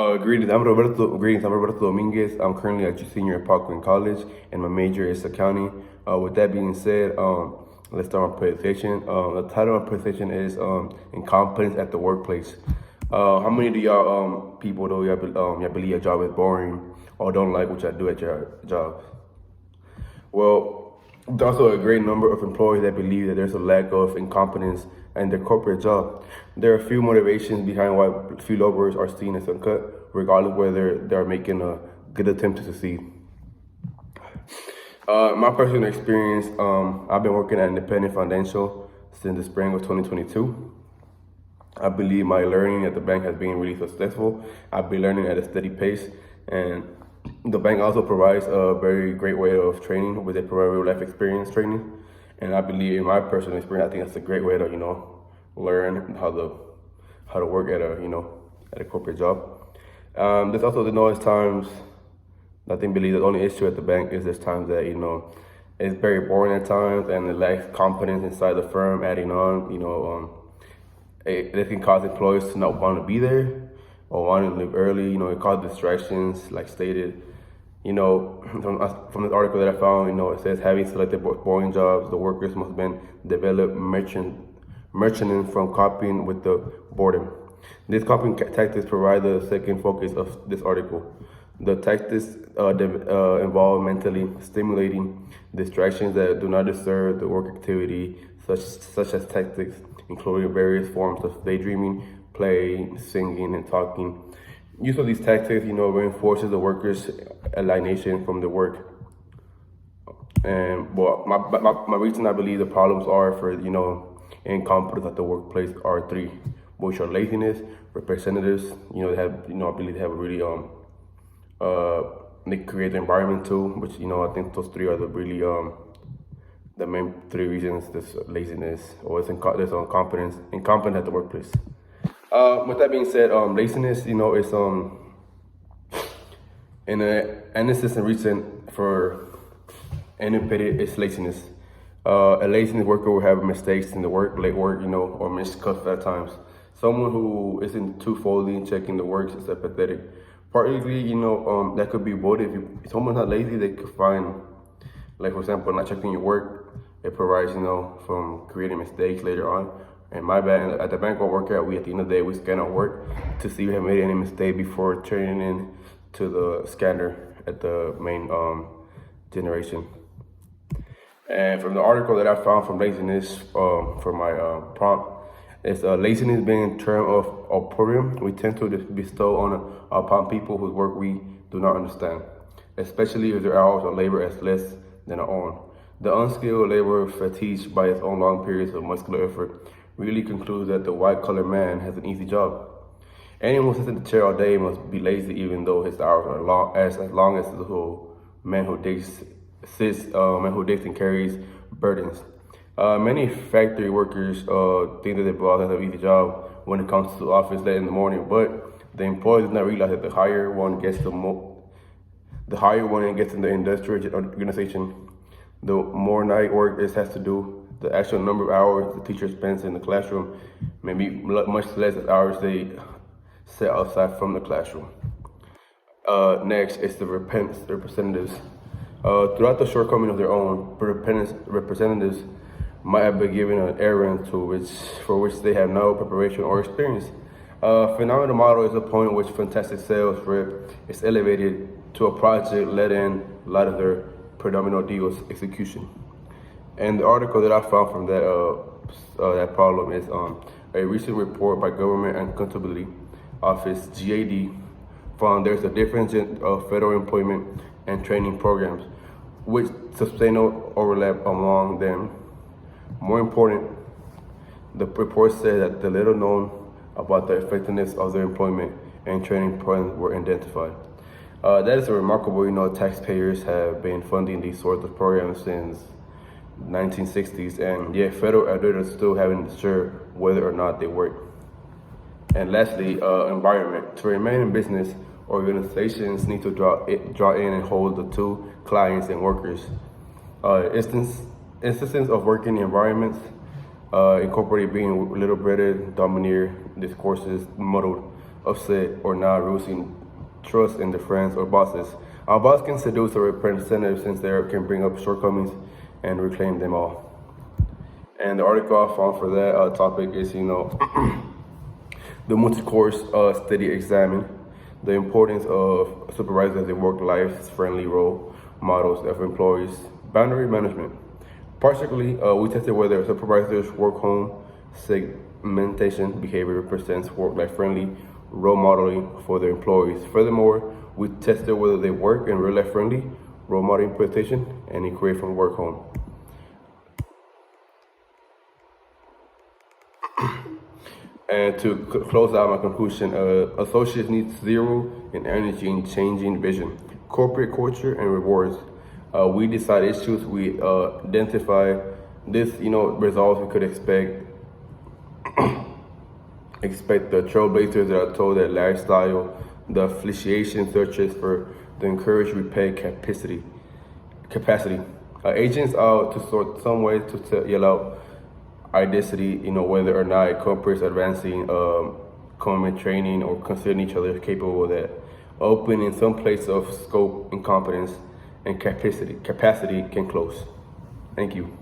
Greetings. I'm Roberto Dominguez. I'm currently a senior at Parkland College, and my major is accounting. With that being said, let's start my presentation. The title of my presentation is "Incompetence at the Workplace." How many of y'all people though y'all believe your job is boring or don't like what y'all do at your job? Well, there's also a great number of employees that believe that there's a lack of incompetence in their corporate job. There are a few motivations behind why few laborers are seen as uncut, regardless whether they're making a good attempt to succeed. My personal experience, I've been working at Independent Financial since the spring of 2022. I believe my learning at the bank has been really successful. I've been learning at a steady pace, and the bank also provides a very great way of training, where they provide real life experience training. And I believe, in my personal experience, I think that's a great way to learn how to work at a corporate job. There's also there's times I think believe the only issue at the bank is there's times that it's very boring at times and it lacks confidence inside the firm. Adding on, it can cause employees to not want to be there or want to leave early. It causes distractions, like stated. From this article that I found, it says having selected boring jobs, the workers must then develop merchanting from copying with the boredom. These copying tactics provide the second focus of this article. The tactics involve mentally stimulating distractions that do not disturb the work activity, such as tactics including various forms of daydreaming, playing, singing, and talking. Use of these tactics, reinforces the workers' alienation from the work. And my reason I believe the problems are for incompetence at the workplace are three, which are laziness, representatives. I believe they have a really they create the environment too, which I think those three are the main three reasons this laziness or there's incompetent at the workplace. With that being said, laziness, is in an inconsistent reason for independent is laziness. A laziness worker will have mistakes in the work, late work, or missed cuts at times. Someone who isn't too fully checking the works is apathetic. Partly, that could be both. If someone's not lazy, they could find, like for example, not checking your work. It provides, from creating mistakes later on. And my bad, at the bank I work at, at the end of the day, we scan our work to see if we have made any mistake before turning in to the scanner at the main generation. And from the article that I found from laziness, for my prompt, is laziness being a term of opprobrium we tend to bestow upon people whose work we do not understand, especially if their hours of labor is less than our own. The unskilled laborer, fatigued by his own long periods of muscular effort, really concludes that the white-collar man has an easy job. Anyone who sits in the chair all day must be lazy, even though his hours are long as the man who digs and carries burdens. Many factory workers think that their boss has an easy job when it comes to the office late in the morning, but the employee does not realize that the higher one gets in the industrial organization, the more night work this has to do. The actual number of hours the teacher spends in the classroom may be much less than hours they set outside from the classroom. Next is the representatives. Throughout the shortcoming of their own, representatives might have been given an errand for which they have no preparation or experience. Phenomenal model is a point at which fantastic sales rep is elevated to a project let in light of their predominant deals execution. And the article that I found from that problem is a recent report by Government and Accountability Office (GAD) found there's a difference in federal employment and training programs, with substantial overlap among them. More important, the report said that the little known about the effectiveness of their employment and training programs were identified. That is remarkable. Taxpayers have been funding these sorts of programs since 1960s, and yet federal auditors still haven't sure whether or not they work. And lastly, environment. To remain in business, organizations need to draw in and hold the two clients and workers. Instances of working environments incorporate being a little better, domineer, discourses, muddled, upset, or not losing trust in their friends or bosses. Our boss can seduce a representative since they can bring up shortcomings and reclaim them all. And the article I found for that topic is, the multi-course study examine the importance of supervisors in work-life friendly role models of employees, boundary management. Particularly, we tested whether supervisors' work-home segmentation behavior represents work-life friendly role modeling for their employees. Furthermore, we tested whether they work in real-life friendly role modeling implementation and equate from work-home. And to close out my conclusion, associates need zero in energy in changing vision, corporate culture, and rewards. We decide issues. We identify this, results we could expect. Expect the trailblazers that are told that lifestyle, the affiliation searches for the encouraged repay capacity. Agents out to sort some ways to yell out identity, whether or not corporates advancing common training or considering each other capable of that. Open in some place of scope, incompetence, and capacity can close. Thank you.